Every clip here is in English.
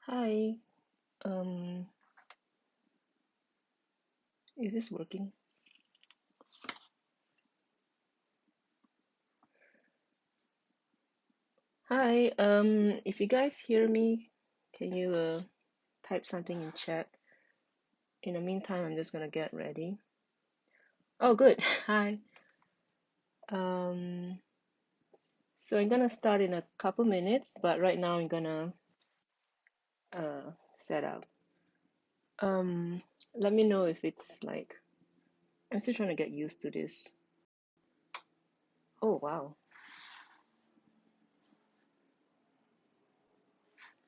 Hi, um, is this working? Hi, if you guys hear me, can you type something in chat? In the meantime, I'm just gonna get ready. Oh, good. Hi. Um, so I'm gonna start in a couple minutes, but right now I'm gonna set up. Um, Let me know if it's like I'm still trying to get used to this. Oh, wow.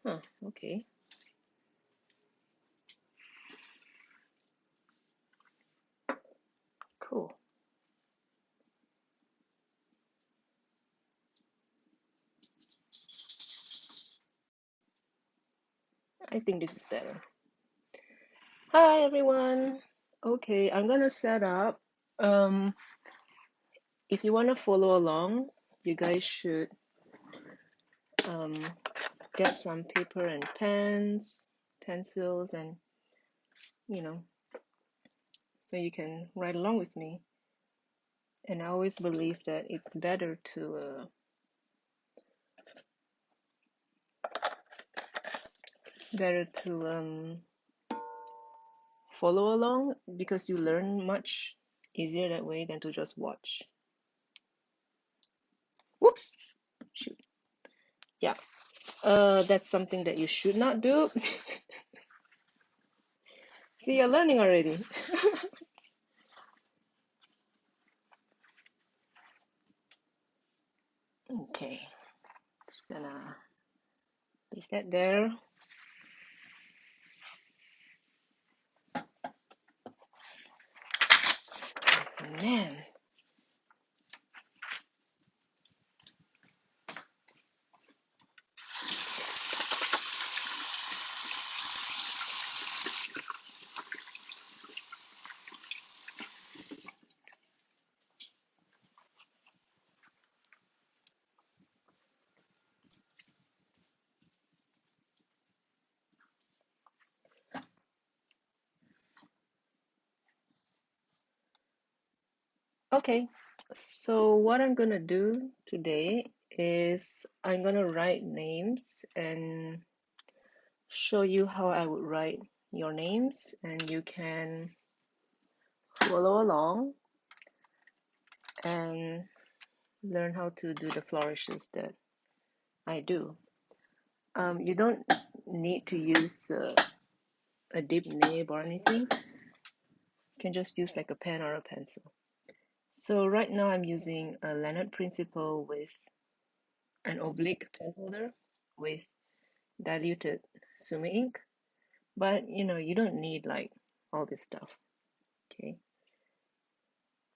Huh, okay. Cool. I think this is better. Hi, everyone. Okay, I'm gonna set up. Um, if you want to follow along, you guys should um, get some paper and pens, pencils, and you know, so you can write along with me. And I always believe that it's better to follow along because you learn much easier that way than to just watch. Whoops! Shoot. Yeah. That's something that you should not do. See, you're learning already. Okay, just gonna leave that there. Man, okay, so what I'm gonna do today is I'm gonna write names and show you how I would write your names, and you can follow along and learn how to do the flourishes that I do. You don't need to use a deep nib or anything. You can just use like a pen or a pencil. So right now I'm using a Leonard Principle with an oblique pen holder with diluted sumi ink, but you don't need like all this stuff. Okay,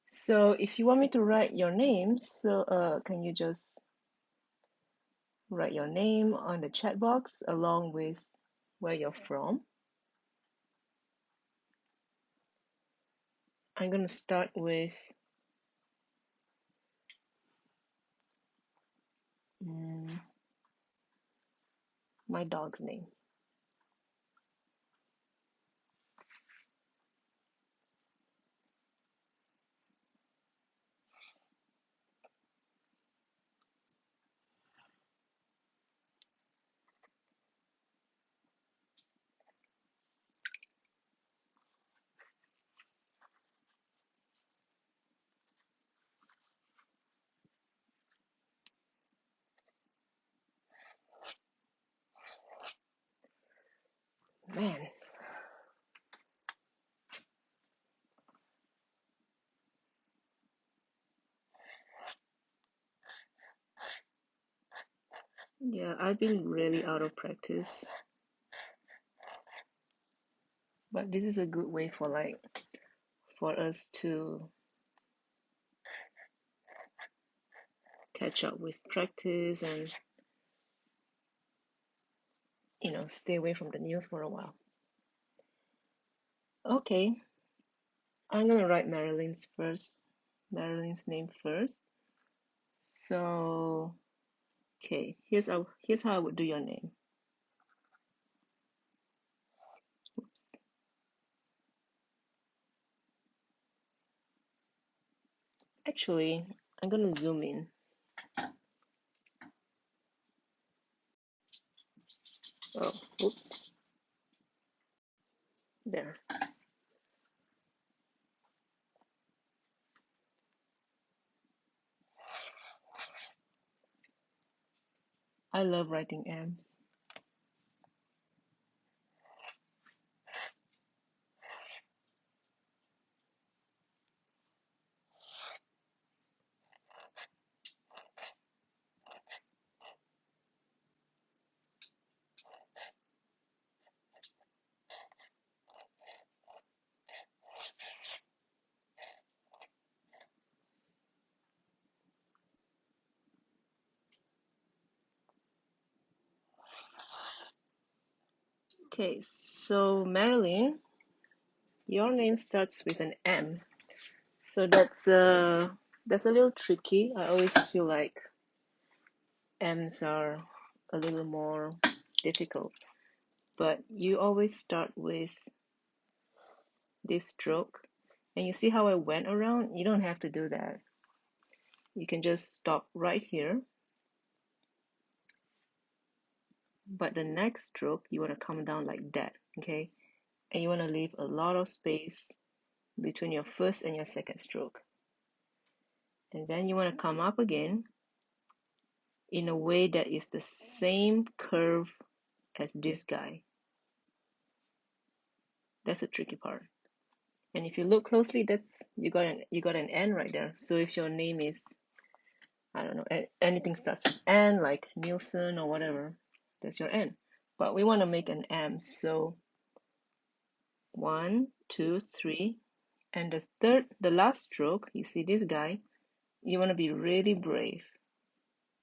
so if you want me to write your name, so can you just write your name on the chat box along with where you're from? I'm gonna start with my dog's name. Man, yeah, I've been really out of practice, but this is a good way for us to catch up with practice and stay away from the news for a while. Okay, I'm gonna write Marilyn's name first. So, okay, here's how I would do your name. Actually, I'm gonna zoom in. Oh, oops. There. I love writing M's. Okay, so Marilyn, your name starts with an M. So that's a little tricky. I always feel like M's are a little more difficult. But you always start with this stroke. And you see how I went around? You don't have to do that. You can just stop right here. But the next stroke, you want to come down like that, okay? And you want to leave a lot of space between your first and your second stroke. And then you want to come up again in a way that is the same curve as this guy. That's the tricky part. And if you look closely, that's you got an N right there. So if your name is, I don't know, anything starts with N, like Nielsen or whatever, that's your N. But we want to make an M. So 1, 2, 3, and the last stroke, you see this guy, you want to be really brave.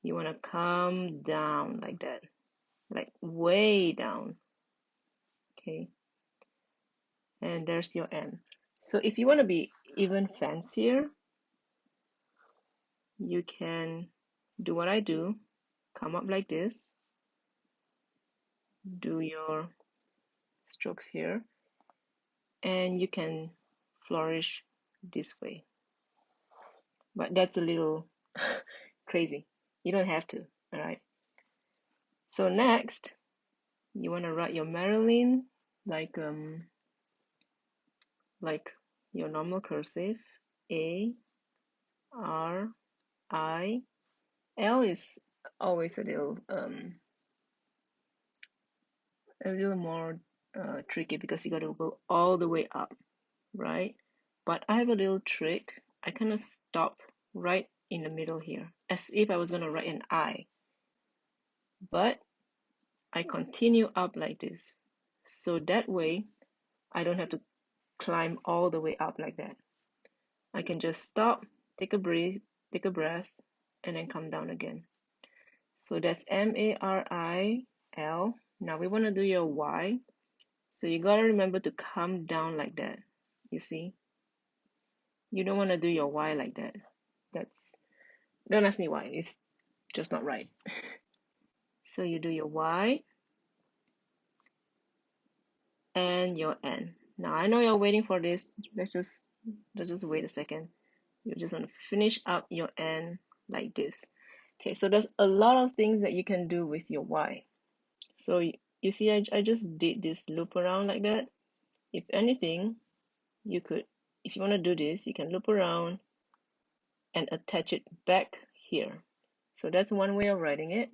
You want to come down like that, like way down, okay? And there's your M. So if you want to be even fancier, you can do what I do, come up like this, do your strokes here, and you can flourish this way. But that's a little crazy. You don't have to, all right? So next, you want to write your Marilyn like your normal cursive. A, R, I. L is always a little more tricky because you got to go all the way up, right? But I have a little trick. I kind of stop right in the middle here, as if I was going to write an I. But I continue up like this. So that way, I don't have to climb all the way up like that. I can just stop, take a breath, and then come down again. So that's Marilyn. Now we want to do your Y. So you got to remember to come down like that. You see? You don't want to do your Y like that. Don't ask me why. It's just not right. So you do your Y and your N. Now I know you're waiting for this. Let's just wait a second. You just want to finish up your N like this. Okay, so there's a lot of things that you can do with your Y. So you see, I just did this loop around like that. If anything, you could, if you want to do this, you can loop around and attach it back here. So that's one way of writing it.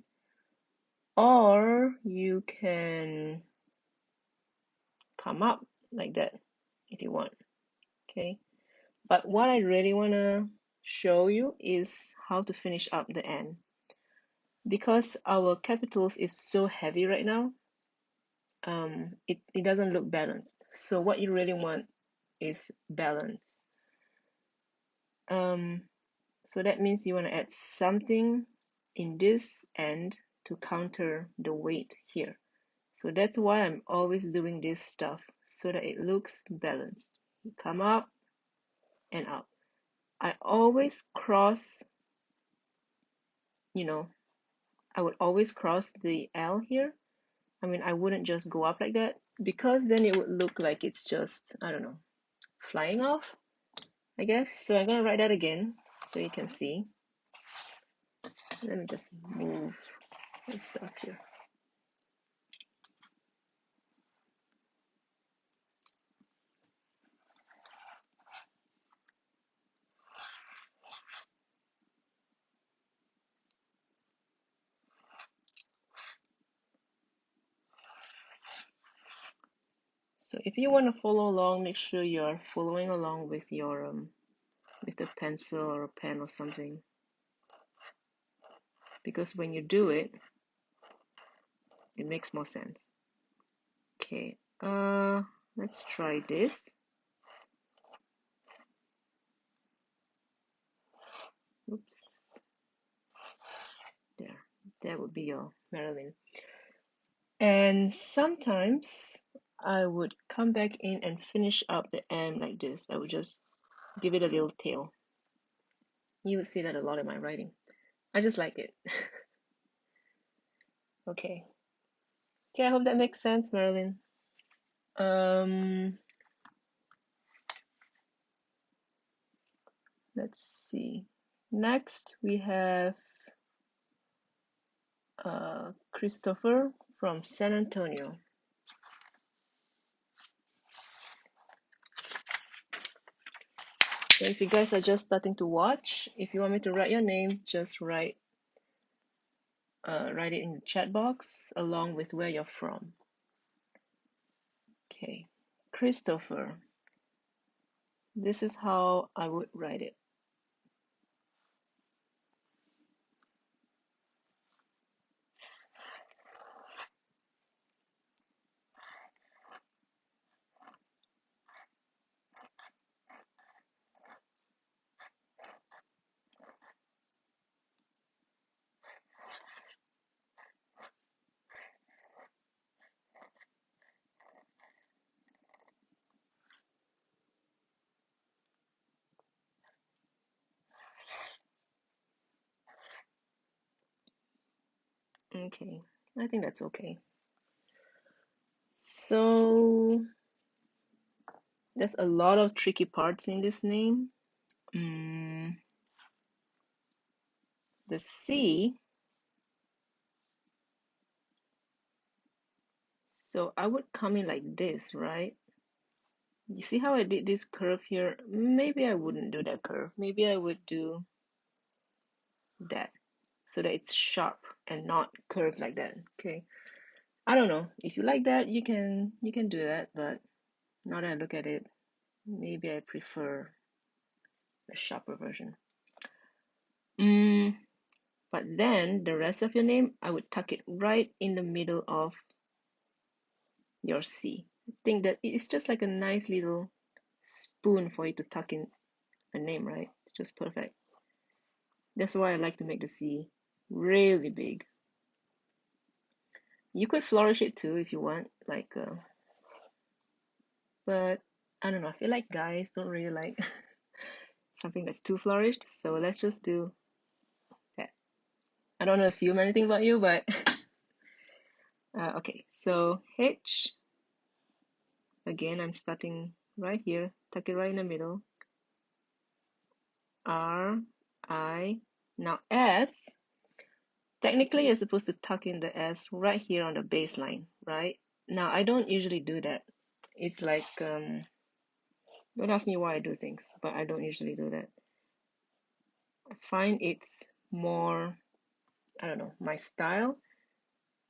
Or you can come up like that if you want, okay? But what I really want to show you is how to finish up the N. Because our capitals is so heavy right now, it doesn't look balanced. So what you really want is balance. So that means you want to add something in this end to counter the weight here. So that's why I'm always doing this stuff so that it looks balanced. You come up and up. I always cross, I would always cross the L here. I mean, I wouldn't just go up like that because then it would look like it's just, I don't know, flying off, I guess. So I'm going to write that again. so you can see. Let me just move this stuff here. So if you want to follow along, make sure you're following along with your with a pencil or a pen or something, because when you do it, it makes more sense. Okay, let's try this. Oops, there. That would be your Marilyn. And sometimes I would come back in and finish up the M like this. I would just give it a little tail. You would see that a lot in my writing. I just like it. Okay. Okay, I hope that makes sense, Marilyn. Let's see. Next we have Christopher from San Antonio. So if you guys are just starting to watch, if you want me to write your name, just write it in the chat box along with where you're from. Okay, Christopher. This is how I would write it. Okay, I think that's okay. So there's a lot of tricky parts in this name. The C, so I would come in like this, right? You see how I did this curve here? Maybe I wouldn't do that curve. Maybe I would do that so that it's sharp and not curved like that. Okay. I don't know. If you like that, you can do that, but now that I look at it, maybe I prefer a sharper version. But then the rest of your name, I would tuck it right in the middle of your C. I think that it's just like a nice little spoon for you to tuck in a name, right? It's just perfect. That's why I like to make the C really big. You could flourish it too if you want, like, but I don't know. I feel like guys don't really like something that's too flourished, so let's just do that. I don't want to assume anything about you, but okay. So H, again, I'm starting right here, tuck it right in the middle. R, I, now S. Technically, you're supposed to tuck in the S right here on the baseline, right? Now, I don't usually do that. It's like, don't ask me why I do things, but I don't usually do that. I find it's more, I don't know, my style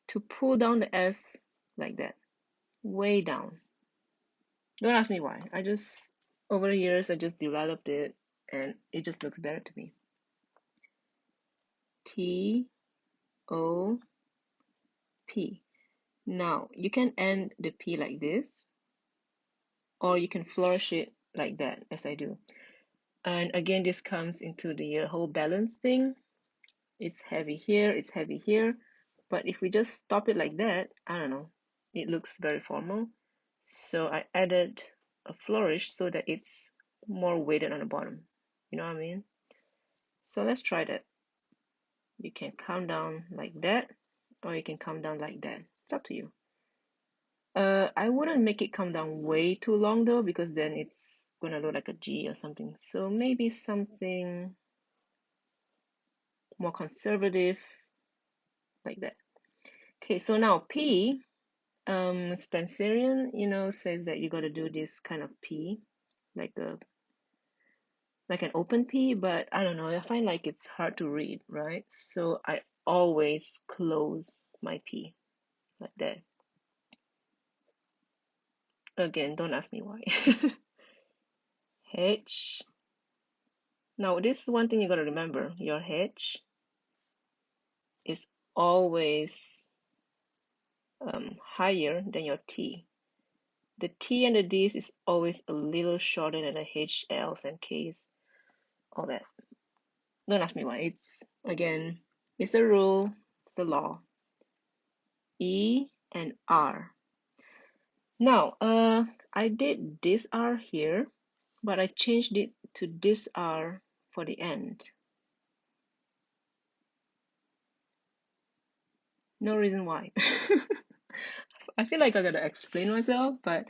to pull down the S like that, way down. Don't ask me why. I just, over the years, I just developed it and it just looks better to me. T, O, P. Now, you can end the P like this, or you can flourish it like that, as I do. And again, this comes into the whole balance thing. It's heavy here, it's heavy here. But if we just stop it like that, I don't know, it looks very formal. So I added a flourish so that it's more weighted on the bottom. You know what I mean? So let's try that. You can come down like that, or you can come down like that. It's up to you. I wouldn't make it come down way too long though, because then it's gonna look like a G or something. So maybe something more conservative, like that. Okay, so now P, Spencerian, says that you got to do this kind of P, like an open P, but I don't know. I find like it's hard to read, right? So I always close my P like that. Again, don't ask me why. H. Now, this is one thing you got to remember. Your H is always higher than your T. The T and the D's is always a little shorter than the H, L's, and K's, all that. Don't ask me why. Again, it's the rule, it's the law. E and R. Now, I did this R here, but I changed it to this R for the end. No reason why. I feel like I gotta explain myself, but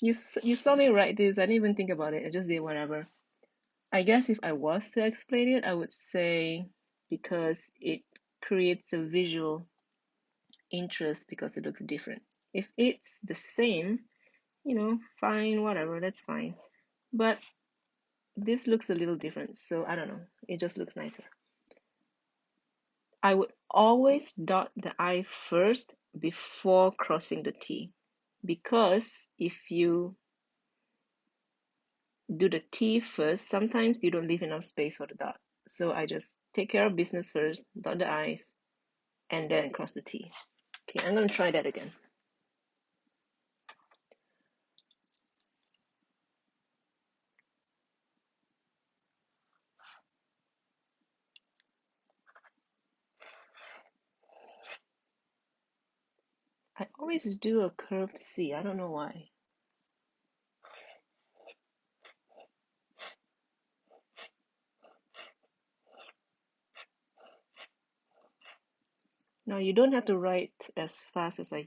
you saw me write this. I didn't even think about it. I just did whatever. I guess if I was to explain it, I would say because it creates a visual interest because it looks different. If it's the same, fine, whatever, that's fine. But this looks a little different, so I don't know. It just looks nicer. I would always dot the I first before crossing the T, because if you do the T first, sometimes you don't leave enough space for the dot. So I just take care of business first, dot the I's, and then cross the T. Okay, I'm going to try that again. I always do a curved C. I don't know why. Now, you don't have to write as fast as I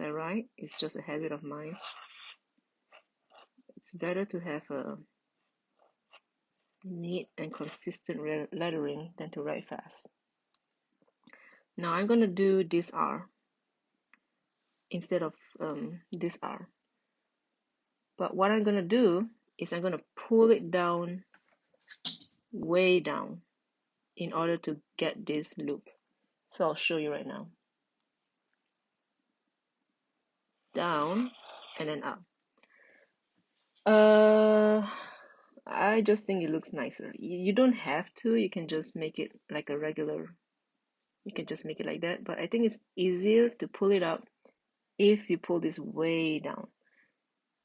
write. It's just a habit of mine. It's better to have a neat and consistent lettering than to write fast. Now I'm going to do this R instead of this R. But what I'm going to do is I'm going to pull it down, way down, in order to get this loop. So I'll show you right now. Down and then up. I just think it looks nicer. You don't have to. You can just make it like a regular. You can just make it like that. But I think it's easier to pull it up if you pull this way down.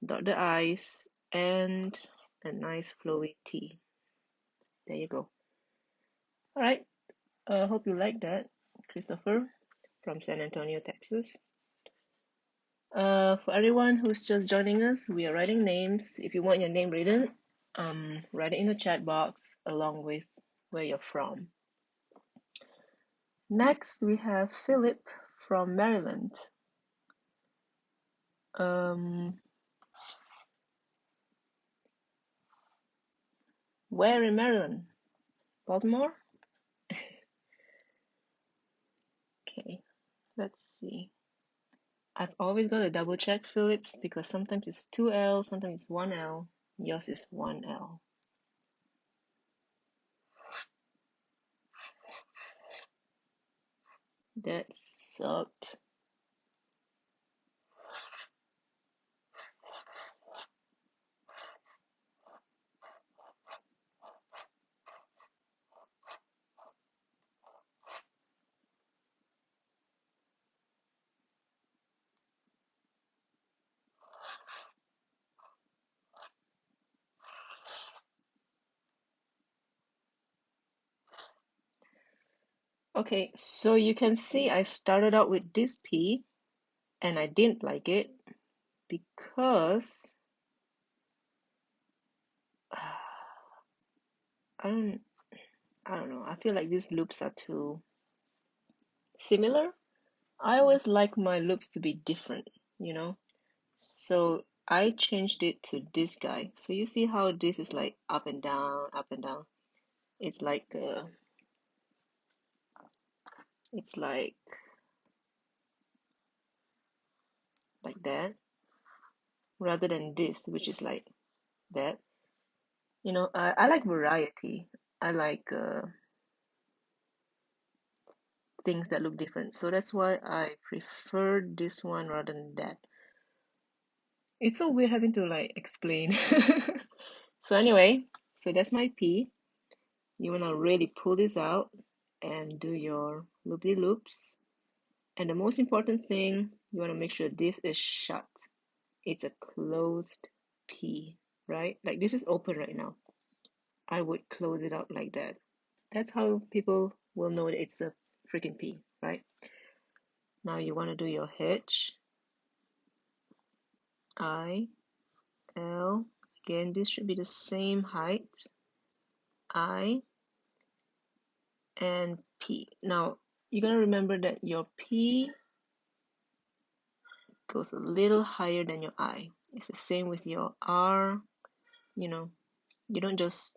Dot the I's and a nice flowy T. There you go. All right. Hope you like that, Christopher from San Antonio, Texas. For everyone who's just joining us, we are writing names. If you want your name written, write it in the chat box along with where you're from. Next, we have Philip from Maryland. Where in Maryland? Baltimore? Okay, let's see. I've always got to double check Phillips because sometimes it's 2 L, sometimes it's 1 L. Yours is 1 L. That sucked. Okay, so you can see I started out with this P and I didn't like it because I don't know. I feel like these loops are too similar. I always like my loops to be different, So I changed it to this guy. So you see how this is like up and down, up and down. It's like It's like that, rather than this, which is like that. You know, I like variety. I like things that look different. So that's why I prefer this one rather than that. It's so weird having to like explain. So anyway, so that's my P. You want to really pull this out and do your loopy loops. And the most important thing, you want to make sure this is shut. It's a closed P, right? Like this is open right now. I would close it up like that. That's how people will know that it's a freaking P, right? Now you want to do your H, I, L. Again, this should be the same height. I and P. Now you're gonna remember that your P goes a little higher than your I. It's the same with your R. You know, you don't just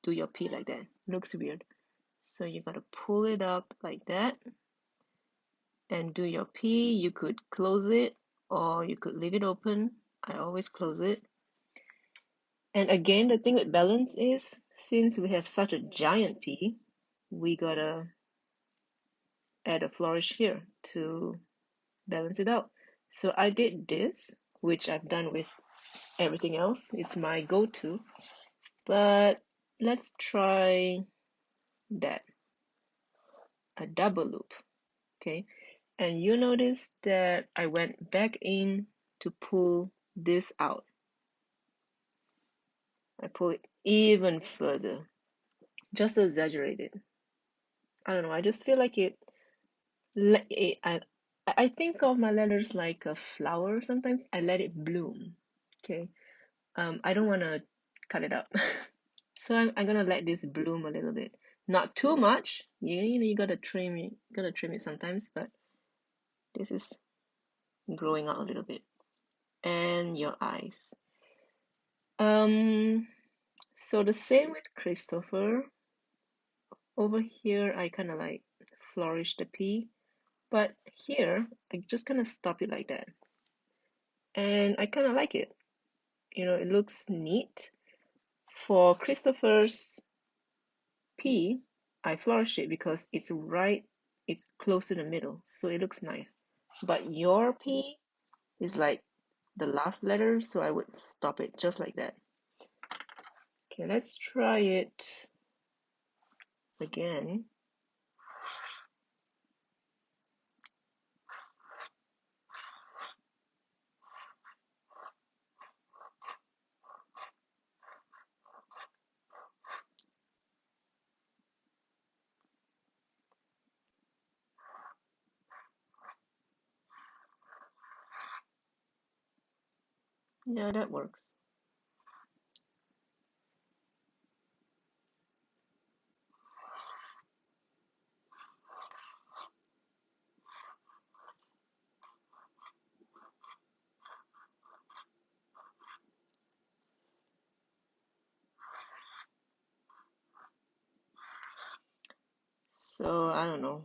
do your P like that. It looks weird. So you gotta pull it up like that and do your P. You could close it or you could leave it open. I always close it. And again, the thing with balance is, since we have such a giant P, we gotta add a flourish here to balance it out. So I did this, which I've done with everything else. It's my go-to. But let's try that, a double loop, okay? And you notice that I went back in to pull this out. I pull it even further, just to exaggerate it. I don't know, I just feel like I think of my letters like a flower sometimes. I let it bloom, okay? I don't want to cut it up. So I'm gonna let this bloom a little bit. Not too much. You know you gotta trim it sometimes, but this is growing out a little bit. And your eyes. Um so the same with Christopher. Over here I kinda like flourish the P, but here I just kinda stop it like that. And I kinda like it. You know, it looks neat. For Christopher's P, I flourish it because it's close to the middle, so it looks nice. But your P is like the last letter, so I would stop it just like that. Okay, let's try it again. Yeah, that works. So I don't know.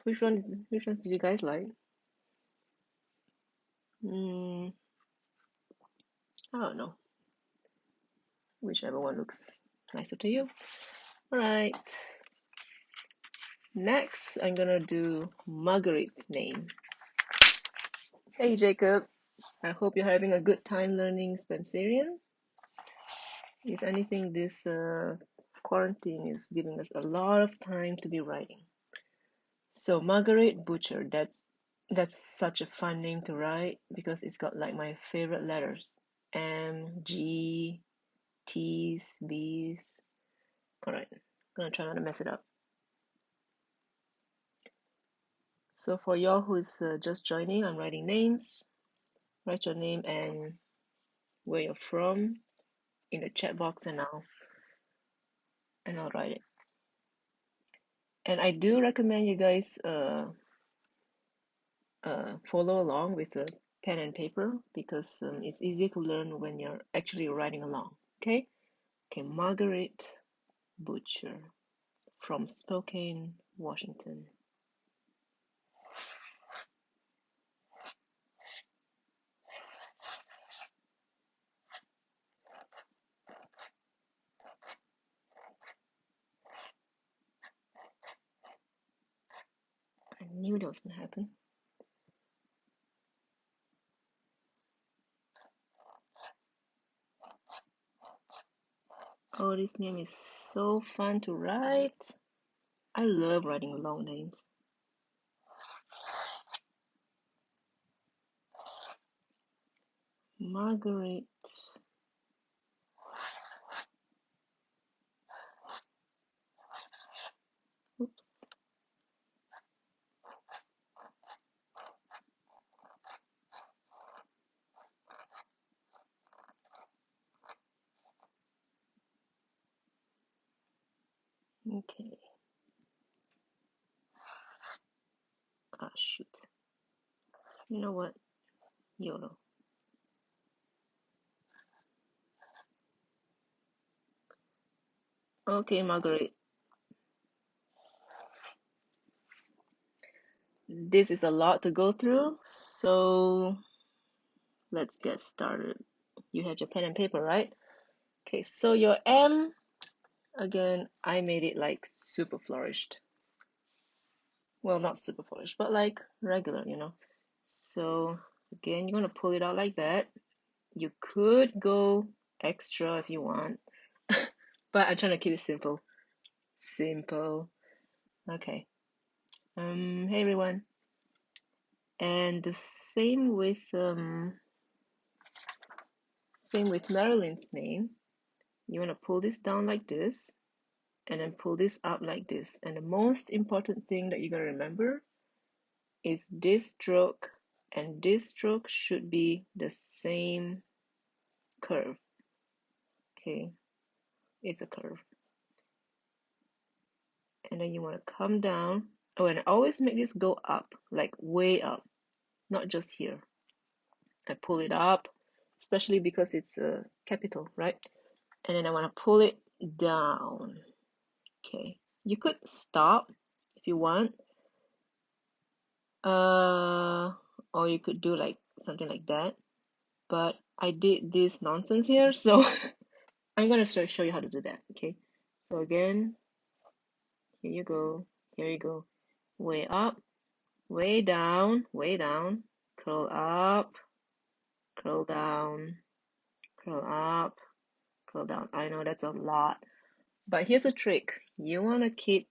Which one did you guys like? I don't know. Whichever one looks nicer to you. Alright. Next, I'm gonna do Margaret's name. Hey Jacob. I hope you're having a good time learning Spencerian. If anything, this quarantine is giving us a lot of time to be writing. So Margaret Butcher, that's such a fun name to write because it's got like my favorite letters. M, G, T's, B's. Alright, gonna try not to mess it up. So for y'all who's just joining, I'm writing names. Write your name and where you're from in the chat box and I'll write it. And I do recommend you guys follow along with a pen and paper because it's easier to learn when you're actually writing along. Okay? Okay, Margaret Butcher from Spokane, Washington. I knew that was going to happen. Oh, this name is so fun to write. I love writing long names. Margaret. Oops. Okay. Ah, shoot. You know what? YOLO. Okay, Margaret. This is a lot to go through, so let's get started. You have your pen and paper, right? Okay, so your M, again, I made it like super flourished. Well, not super flourished, but like regular, you know. So again, you're gonna pull it out like that. You could go extra if you want, but I'm trying to keep it simple. Simple. Okay. Hey everyone. And the same with Marilyn's name. You want to pull this down like this and then pull this up like this. And the most important thing that you got to remember is this stroke and this stroke should be the same curve. Okay, it's a curve. And then you want to come down. Oh, and always make this go up, like way up, not just here. I pull it up, especially because it's a capital, right? And then I want to pull it down. Okay, you could stop if you want, or you could do like something like that. But I did this nonsense here, so I'm gonna show you how to do that. Okay, so again, here you go, here you go, way up, way down, curl up, curl down, curl up, curl down. I know that's a lot, but here's a trick. You want to keep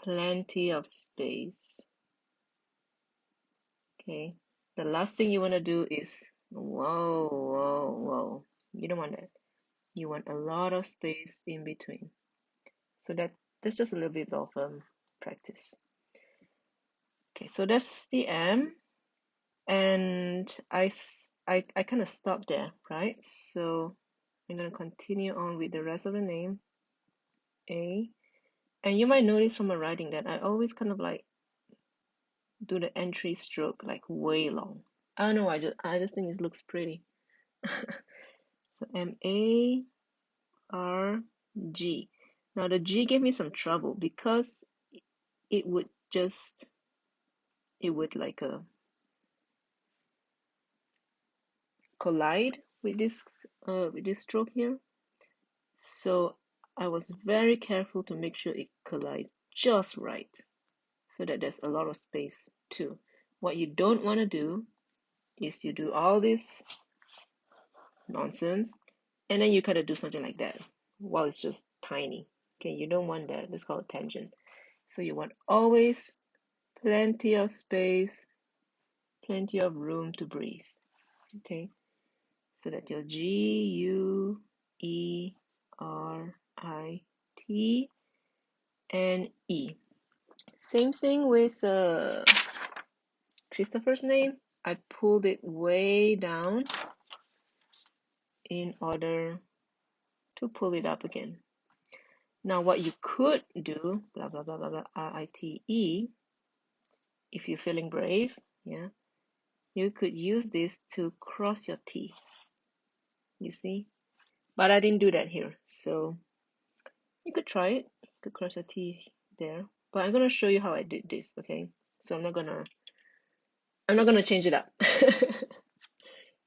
plenty of space. Okay, the last thing you want to do is whoa. You don't want that. You want a lot of space in between. So that's just a little bit of practice. Okay, so that's the M, and I kind of stopped there, right? So I'm gonna continue on with the rest of the name, A. And you might notice from my writing that I always kind of like do the entry stroke like way long. I don't know, I just think it looks pretty. So M-A-R-G. Now the G gave me some trouble because it would like collide with this stroke here. So I was very careful to make sure it collides just right so that there's a lot of space too. What you don't want to do is you do all this nonsense and then you kind of do something like that while it's just tiny. Okay, you don't want that. That's called tangent. So you want always plenty of space, plenty of room to breathe. Okay, so that your G-U-E-R-I-T and E. Same thing with Christopher's name. I pulled it way down in order to pull it up again. Now, what you could do, blah, blah, blah, blah, blah, R-I-T-E, if you're feeling brave, yeah, you could use this to cross your T. You see? But I didn't do that here. So, You could try it. You could cross a T there. But I'm gonna show you how I did this, okay? So I'm not gonna change it up.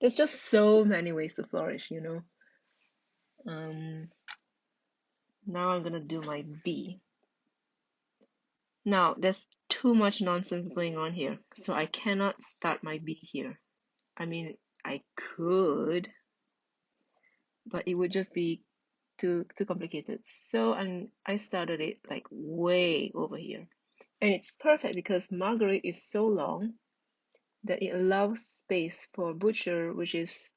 There's just so many ways to flourish, you know. Now I'm gonna do my B. Now there's too much nonsense going on here, so I cannot start my B here. I mean, I could, but it would just be too complicated. So I started it like way over here. And it's perfect because Margaret is so long that it allows space for butcher, which is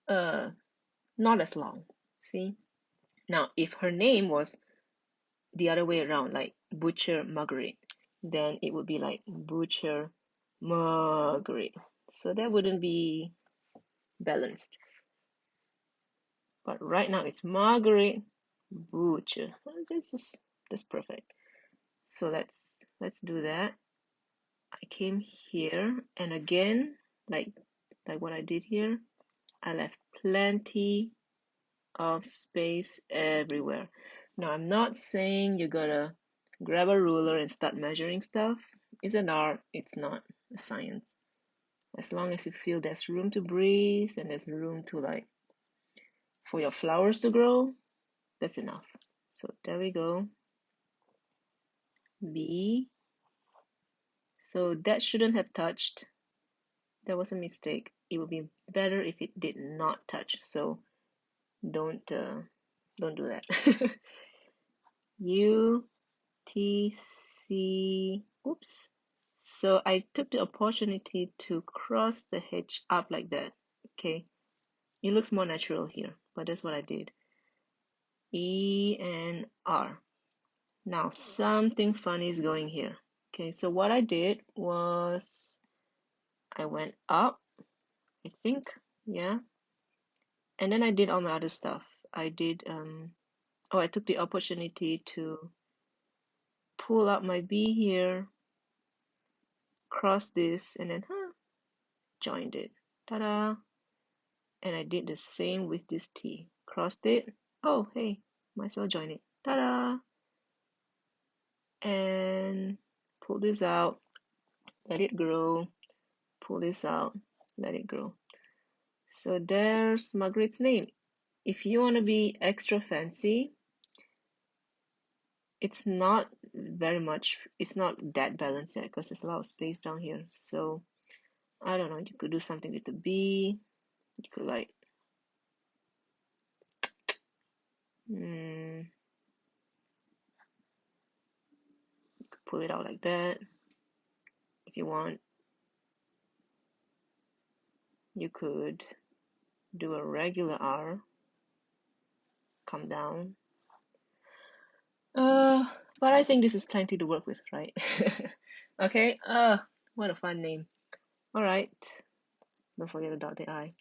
not as long. See? Now if her name was the other way around, like Butcher Margaret, then it would be like Butcher Margaret. So that wouldn't be balanced. But right now it's Margaret Butcher. That's perfect. So let's do that. I came here and again, like what I did here, I left plenty of space everywhere. Now I'm not saying you gotta grab a ruler and start measuring stuff. It's an art, it's not a science. As long as you feel there's room to breathe and there's room to like for your flowers to grow, that's enough. So there we go. B. So that shouldn't have touched. That was a mistake. It would be better if it did not touch. So don't do that. U T C. Oops. So I took the opportunity to cross the H up like that. Okay. It looks more natural here, but that's what I did. E and R. Now something funny is going here. Okay, so what I did was I went up, I think, yeah, and then I did all my other stuff. I did I took the opportunity to pull up my B here, cross this, and then joined it. Ta-da! And I did the same with this T. Crossed it. Oh, hey, might as well join it. Ta-da! And pull this out, let it grow. Pull this out, let it grow. So there's Margaret's name. If you want to be extra fancy, it's not very much, it's not that balanced yet because there's a lot of space down here. So I don't know, you could do something with the B. You could like pull it out like that if you want. You could do a regular R, come down. But I think this is plenty to work with, right? Okay, what a fun name. All right, don't forget to dot the I.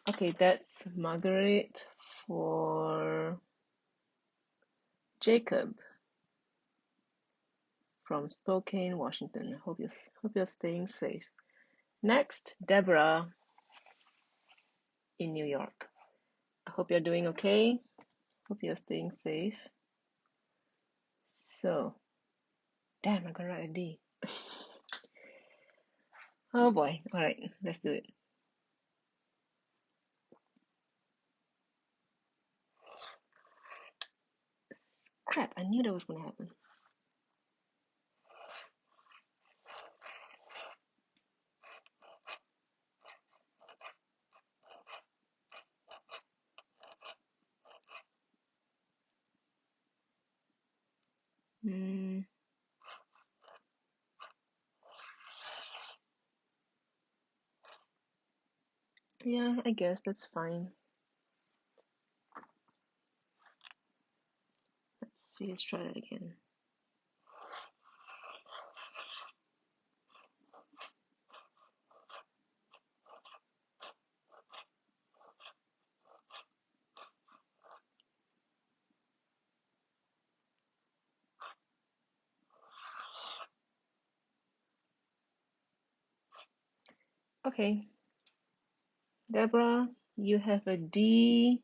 Okay, that's Margaret for Jacob from Spokane, Washington. Hope you're staying safe. Next, Debra in New York. I hope you're doing okay. Hope you're staying safe. So, damn, I gotta write a D. Oh boy. All right, let's do it. Crap, I knew that was gonna happen. Yeah, I guess that's fine. Let's see, let's try that again. Okay, Debra, you have a D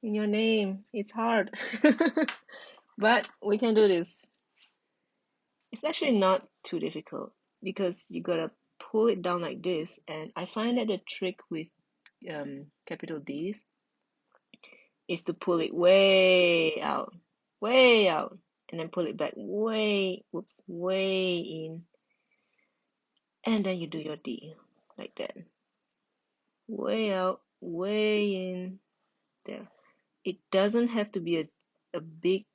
in your name. It's hard. But we can do this. It's actually not too difficult because you gotta pull it down like this. And I find that the trick with capital D's is to pull it way out, and then pull it back way in, and then you do your D like that. Way out, way in, there. It doesn't have to be a big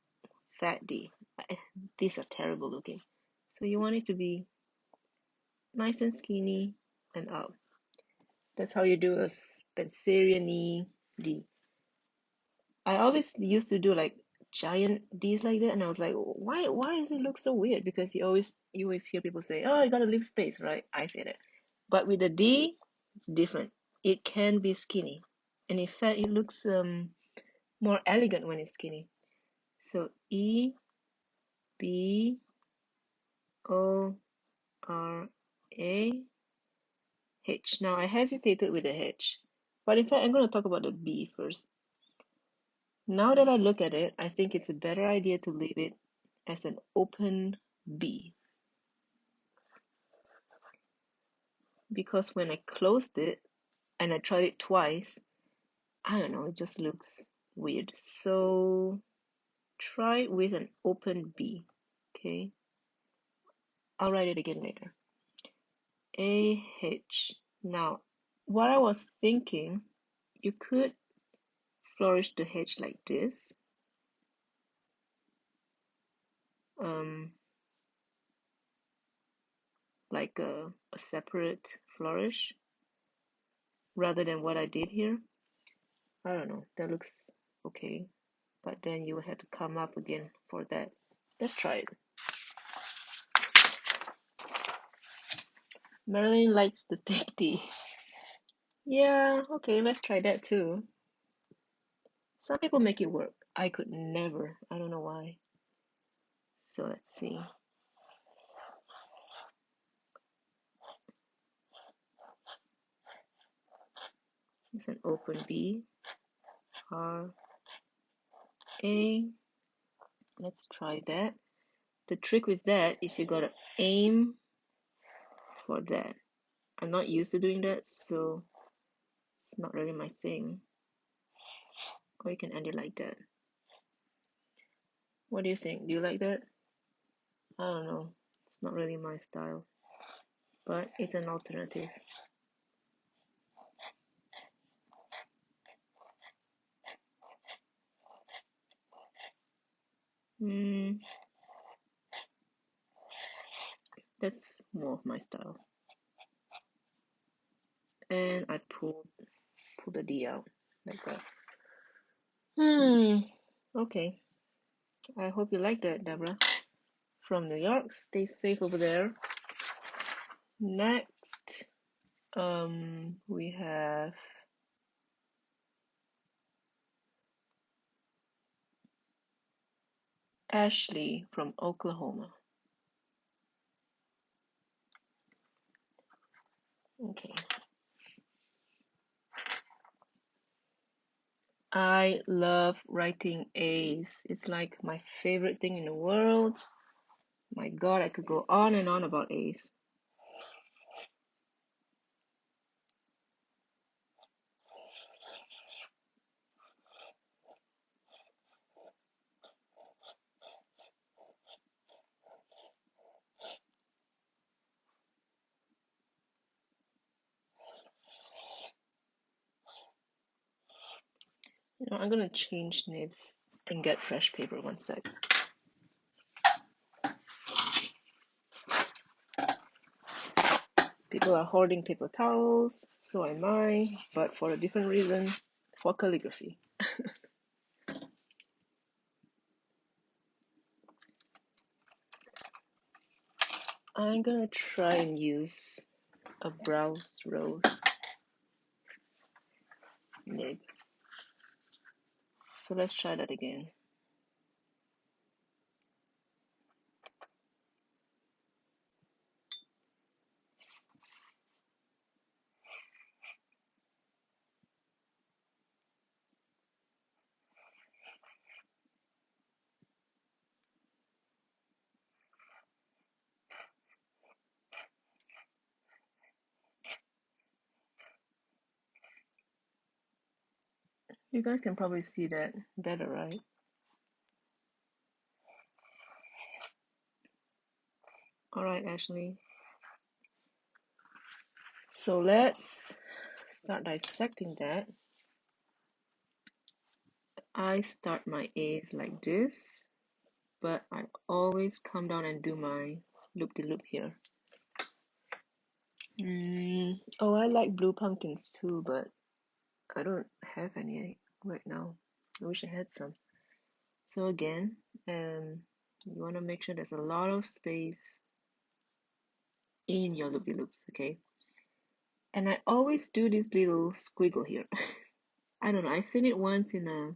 fat D. These are terrible looking. So you want it to be nice and skinny and up. That's how you do a Spencerian D. I always used to do like giant D's like that, and I was like, why does it look so weird? Because you always hear people say, oh, you gotta leave space, right? I say that. But with the D, it's different. It can be skinny. And in fact it looks more elegant when it's skinny. So E B O R A H. Now I hesitated with the H, but in fact I'm going to talk about the B first. Now that I look at it, I think it's a better idea to leave it as an open B, because when I closed it and I tried it twice, I don't know, it just looks weird. So try with an open B. Okay, I'll write it again later. A-H. Now, what I was thinking, you could flourish the H like this. Like a separate flourish rather than what I did here. I don't know, that looks okay, but then you would have to come up again for that. Let's try it. Marilyn likes the thick D. Yeah, okay, let's try that too. Some people make it work. I could never. I don't know why. So let's see. It's an open B. R A. Let's try that. The trick with that is you gotta aim for that. I'm not used to doing that, so it's not really my thing. Or you can end it like that. What do you think? Do you like that? I don't know. It's not really my style, but it's an alternative. That's more of my style. And I pull the D out like that. Okay. I hope you like that, Debra. From New York. Stay safe over there. Next, we have Ashley from Oklahoma. Okay. I love writing A's. It's like my favorite thing in the world. My God, I could go on and on about A's. You know, I'm gonna change nibs and get fresh paper. One sec. People are hoarding paper towels, so am I, but for a different reason, for calligraphy. I'm gonna try and use a Browse Rose nib. So let's try that again. You guys can probably see that better, right? All right, Ashley. So let's start dissecting that. I start my A's like this, but I always come down and do my loop-de-loop here. Oh, I like blue pumpkins too, but I don't have any right now. I wish I had some. So again, you want to make sure there's a lot of space in your loopy-loops, okay? And I always do this little squiggle here. I don't know, I seen it once in a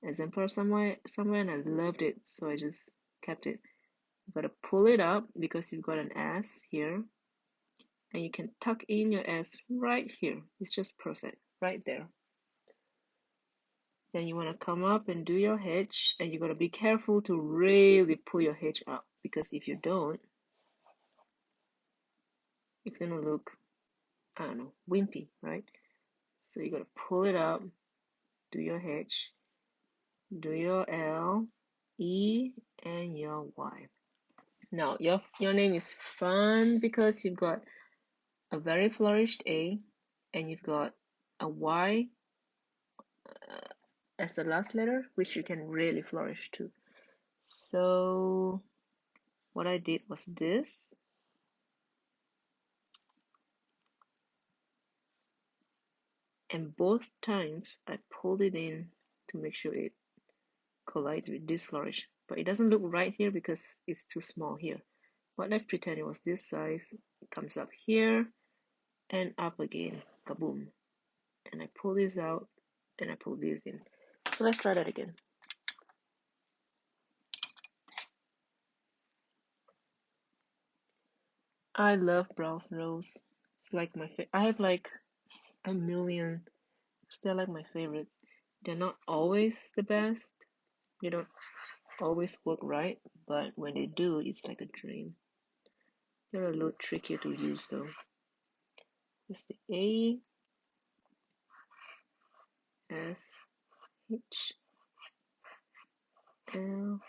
exemplar somewhere, and I loved it, so I just kept it. You gotta pull it up because you've got an S here, and you can tuck in your S right here. It's just perfect, right there. Then you want to come up and do your H, and you got to be careful to really pull your H up, because if you don't, it's going to look, I don't know, wimpy, right? So you got to pull it up, do your H, do your L, E, and your Y. Now, your name is fun because you've got a very flourished A, and you've got a Y as the last letter, which you can really flourish to. So what I did was this. And both times I pulled it in to make sure it collides with this flourish. But it doesn't look right here because it's too small here. But let's pretend it was this size. It comes up here and up again. Kaboom. And I pull this out and I pull this in. So let's try that again. I love brown rose. It's like my favorite. I have like a million. They're like my favorites. They're not always the best. They don't always work right, but when they do, it's like a dream. They're a little trickier to use though. It's the A, S, H, L,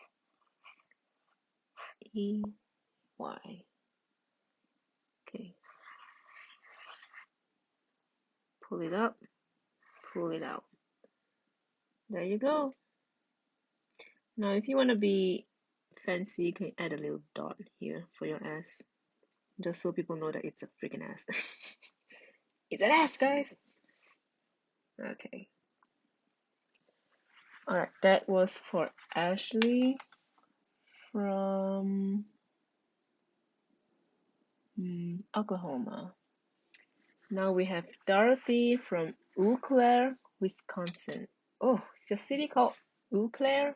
E, Y. Okay. Pull it up, pull it out. There you go. Now if you want to be fancy, you can add a little dot here for your S. Just so people know that it's a freaking S. It's an S, guys. Okay. Alright, that was for Ashley from Oklahoma. Now we have Dorothy from Eau Claire, Wisconsin. Oh, is your city called Eau Claire?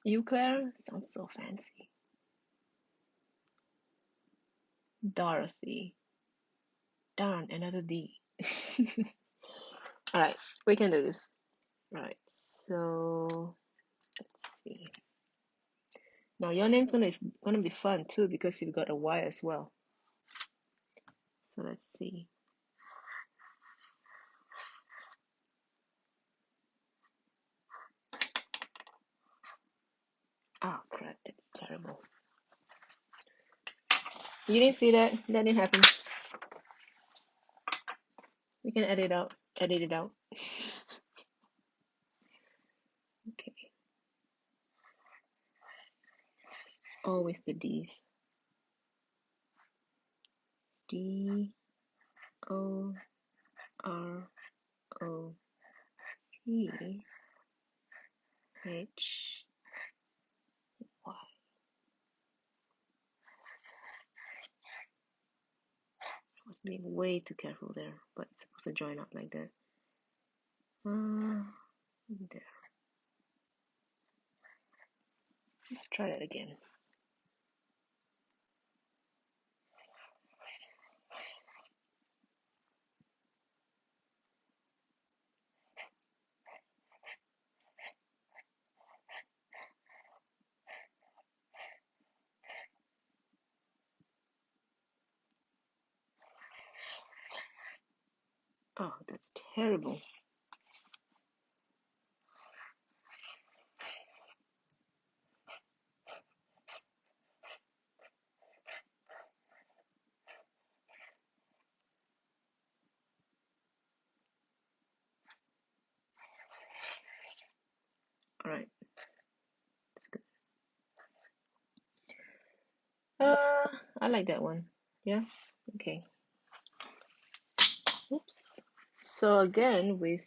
Eau Claire? Sounds so fancy. Dorothy. Darn, another D. Alright, we can do this. Alright, so let's see. Now your name's gonna be fun too because you've got a Y as well. So let's see. Oh crap, that's terrible. You didn't see that? That didn't happen. We can edit it out. Okay. Always the D's. D O R O T H Y. I was being way too careful there, but it's supposed to join up like that. There. Let's try that again. Oh, that's terrible. I like that one. Yeah. Okay. Oops. So again, with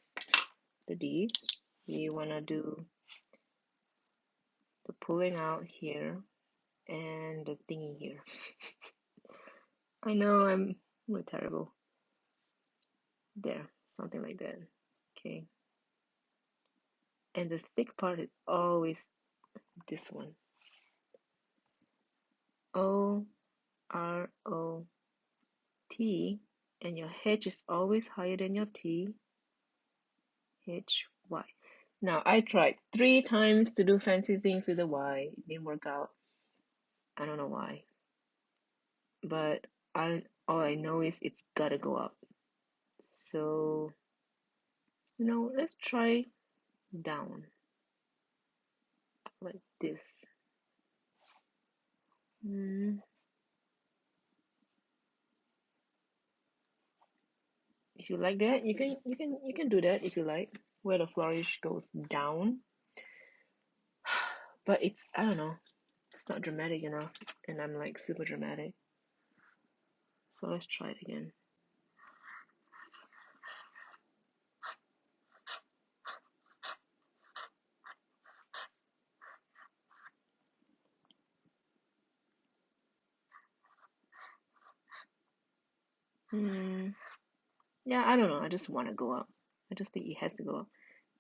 the D's, we wanna do the pulling out here and the thingy here. I know we're terrible. There, something like that. Okay. And the thick part is always this one. O R O T, and your H is always higher than your T. H Y. Now I tried 3 times to do fancy things with the Y. It didn't work out. I don't know why. But all I know is it's gotta go up. So let's try down like this. If you like that, you can do that if you like, where the flourish goes down. But it's, I don't know, it's not dramatic enough, and I'm like super dramatic. So let's try it again. Yeah, I don't know. I just want to go up. I just think it has to go up.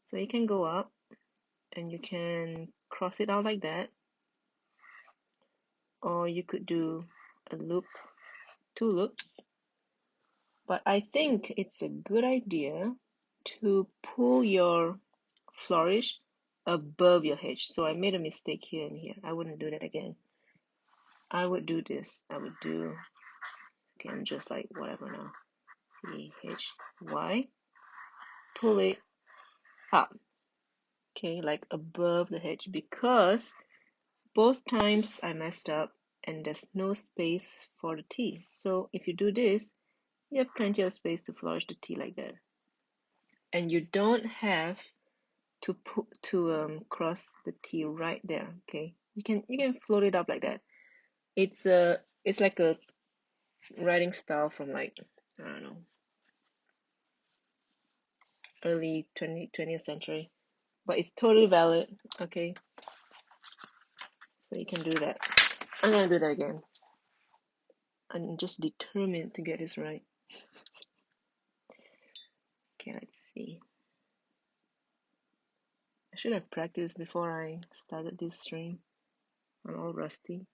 So you can go up and you can cross it out like that. Or you could do a loop, 2 loops. But I think it's a good idea to pull your flourish above your H. So I made a mistake here and here. I wouldn't do that again. I would do this. I would do, okay, I'm just like whatever now. H, Y. Pull it up. Okay, like above the H, because both times I messed up and there's no space for the T. So if you do this, you have plenty of space to flourish the T like that. And you don't have to cross the T right there. Okay, you can float it up like that. It's like a writing style from like, I don't know, early 20th century, but it's totally valid. Okay, so you can do that. I'm gonna do that again. I'm just determined to get this right. Okay, let's see. I should have practiced before I started this stream. I'm all rusty.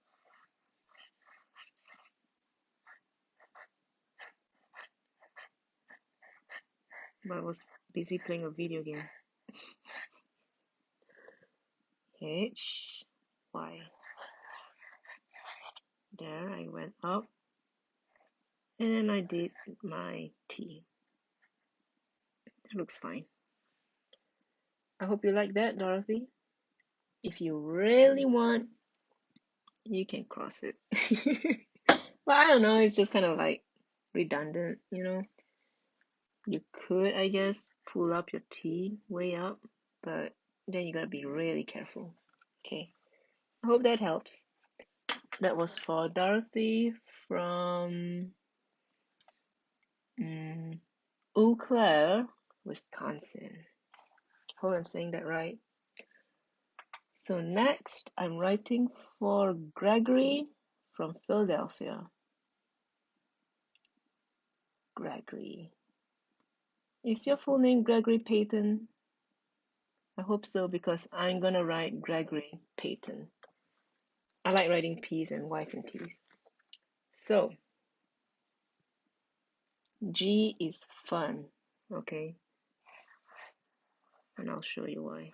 But I was busy playing a video game. H, Y. There, I went up. And then I did my T. It looks fine. I hope you like that, Dorothy. If you really want, you can cross it. But I don't know, it's just kind of like redundant, You could, I guess, pull up your T way up, but then you gotta be really careful. Okay, I hope that helps. That was for Dorothy from Eau Claire, Wisconsin. Hope I'm saying that right. So next, I'm writing for Gregory from Philadelphia. Gregory. Is your full name Gregory Payton? I hope so, because I'm gonna write Gregory Payton. I like writing P's and Y's and T's. So, G is fun, okay? And I'll show you why.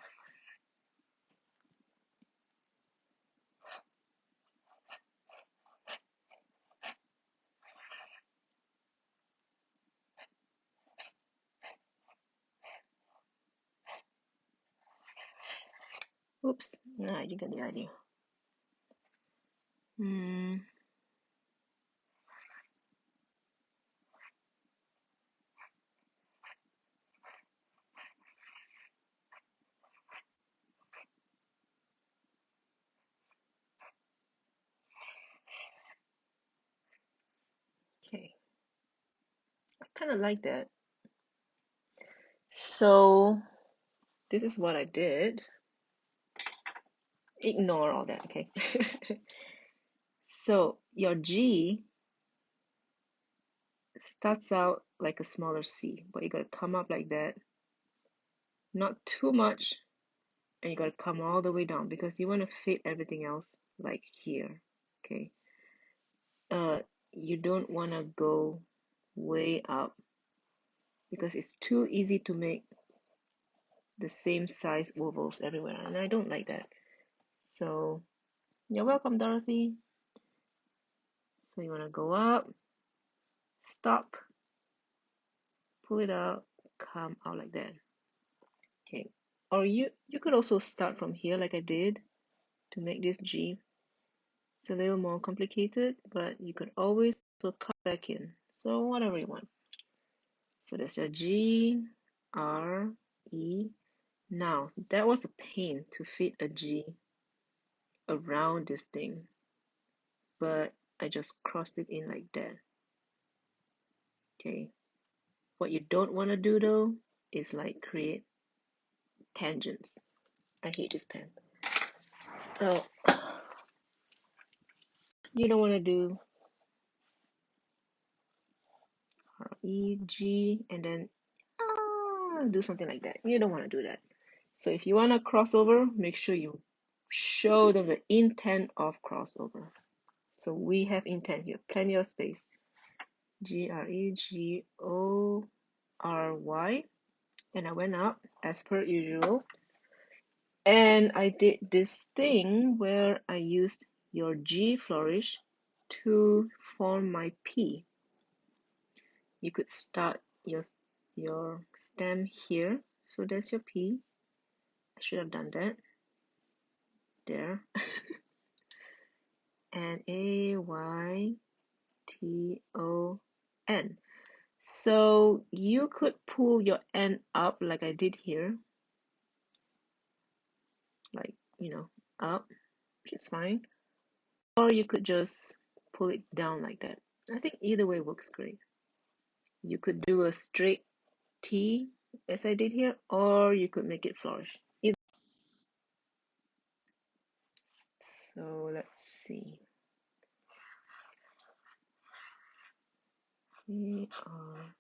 Oops, nah, you get the idea. kind of like that. So this is what I did. Ignore all that, okay? So your G starts out like a smaller C, but you gotta come up like that. Not too much, and you gotta come all the way down because you want to fit everything else like here, okay? You don't want to go way up because it's too easy to make the same size ovals everywhere, and I don't like that. So you're welcome, Dorothy. So you want to go up, stop, pull it out, come out like that. Okay. Or you could also start from here like I did to make this G. It's a little more complicated, but you could always also cut back in. So whatever you want. So that's your G, R, E. Now that was a pain to fit a G around this thing, but I just crossed it in like that. Okay. What you don't want to do though is like create tangents. I hate this pen. Oh, you don't want to do R, E, G, and then do something like that. You don't want to do that. So if you want to crossover, make sure you show them the intent of crossover. So we have intent here, plenty of space. Gregory, and I went up as per usual. And I did this thing where I used your G flourish to form my P. You could start your stem here. So there's your P. I should have done that. There. And AYTON. So you could pull your N up like I did here. Like, up, which is fine. Or you could just pull it down like that. I think either way works great. You could do a straight T as I did here, or you could make it flourish. So let's see. We are,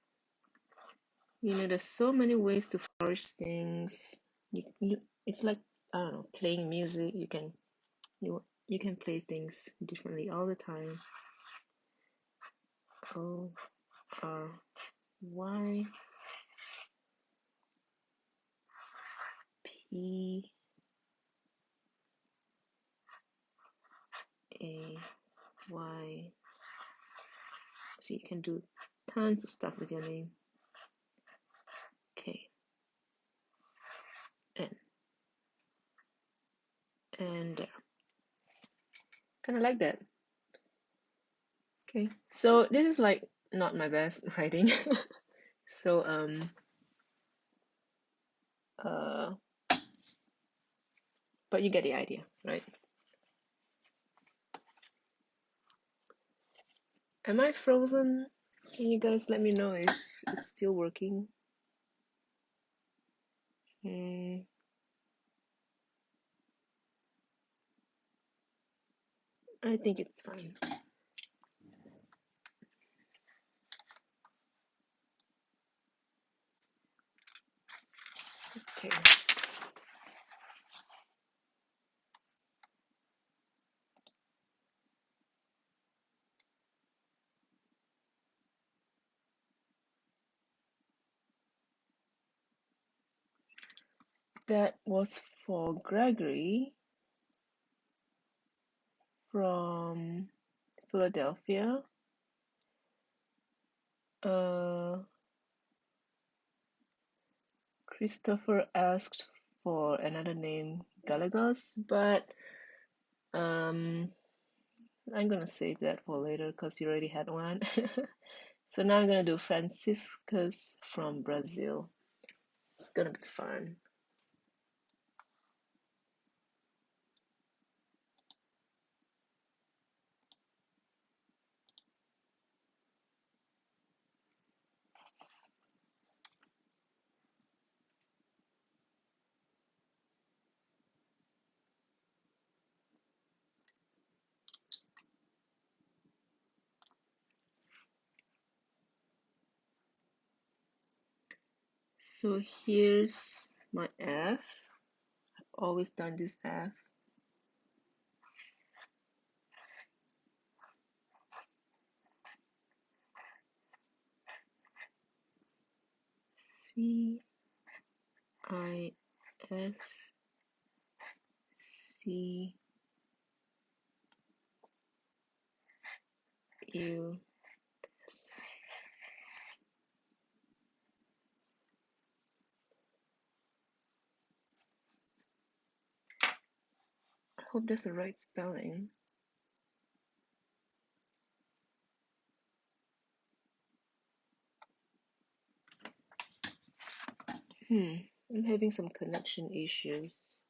there's so many ways to flourish things. It's like, I don't know, playing music. You can play things differently all the time. ORY PAY. So you can do tons of stuff with your name. Okay. And there. Kind of like that. Okay. So this is like not my best writing. So but you get the idea, right? Am I frozen? Can you guys let me know if it's still working? I think it's fine. Okay. That was for Gregory from Philadelphia. Christopher asked for another name, Galagos, but I'm gonna save that for later because he already had one. So now I'm gonna do Franciscus from Brazil. It's gonna be fun. So here's my F. I've always done this F. C I S C U S. I hope that's the right spelling. I'm having some connection issues.